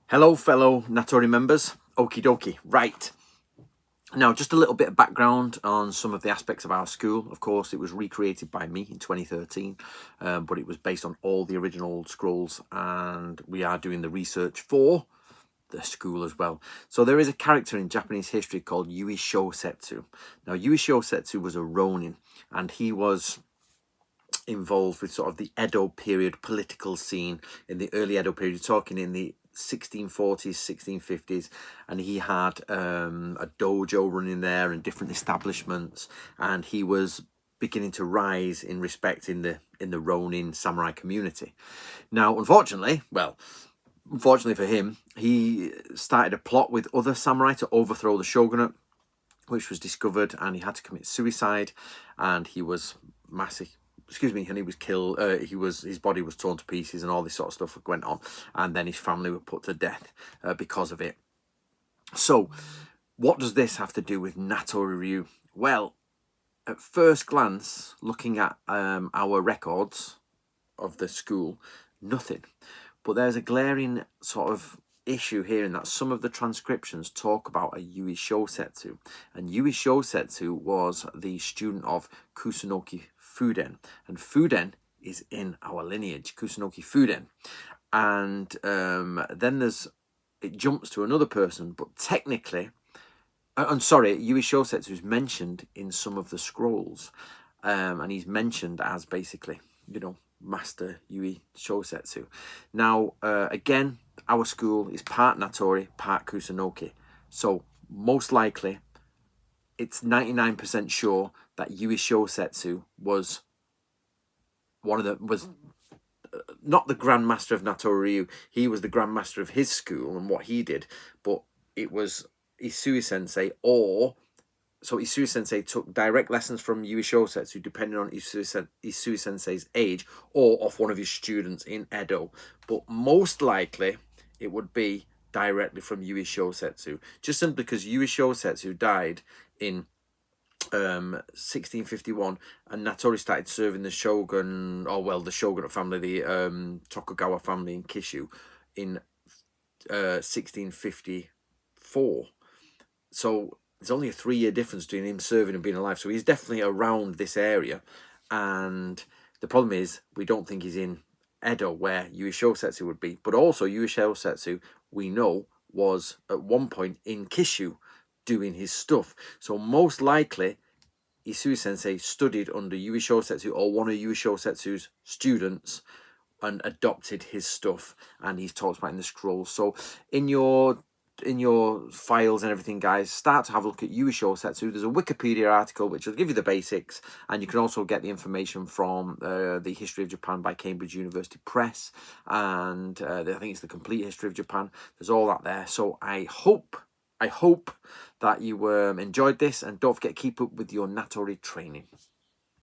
Hello, fellow Natori members. Okie dokie. Right. Now, just a little bit of background on some of the aspects of our school. Of course, it was recreated by me in 2013, but it was based on all the original scrolls, and we are doing the research for the school as well. So there is a character in Japanese history called Yui Shosetsu. Now, Yui Shosetsu was a Ronin, and he was involved with sort of the Edo period political scene in the early Edo period. You're talking in the 1640s, 1650s, and he had a dojo running there and different establishments, and he was beginning to rise in respect in the Ronin samurai community. Now, unfortunately for him, he started a plot with other samurai to overthrow the shogunate, which was discovered, and he had to commit suicide, and he was and he was killed. His body was torn to pieces, and all this sort of stuff went on, and then his family were put to death because of it. So, what does this have to do with Natori Ryu? Well, at first glance, looking at our records of the school, nothing. But there's a glaring sort of issue here in that some of the transcriptions talk about a Yui Shosetsu, and Yui Shosetsu was the student of Kusunoki Fuden, and Fuden is in our lineage, Kusunoki Fuden. And then it jumps to another person, but technically, I'm sorry, Yui Shosetsu is mentioned in some of the scrolls, and he's mentioned as basically, Master Yui Shosetsu. Now, again, our school is part Natori, part Kusunoki. So, most likely, it's 99% sure that Yui Shosetsu was not the Grandmaster of Natori Ryu. He was the Grandmaster of his school and what he did, but it was Isui Sensei, Isui Sensei took direct lessons from Yui Shosetsu, depending on Isui Sensei's age, or off one of his students in Edo. But most likely, it would be directly from Yui Shosetsu, just simply because Yui Shosetsu died in 1651, and Natori started serving the shogun, the shogunate family, the Tokugawa family in Kishu, in 1654. So there's only a 3-year difference between him serving and being alive. So he's definitely around this area. And the problem is, we don't think he's in Edo, where Yui Shosetsu would be. But also, Yui Shosetsu, we know, was at one point in Kishu doing his stuff. So most likely, Isui Sensei studied under Yui Shosetsu or one of Yui Shosetsu's students and adopted his stuff. And he's talked about in the scrolls. So in your files and everything, guys, start to have a look at Yui Shosetsu. There's a Wikipedia article which will give you the basics, and you can also get the information from the History of Japan by Cambridge University Press, and I think it's the Complete History of Japan. There's all that there. So I hope that you enjoyed this, and don't forget to keep up with your Natori training.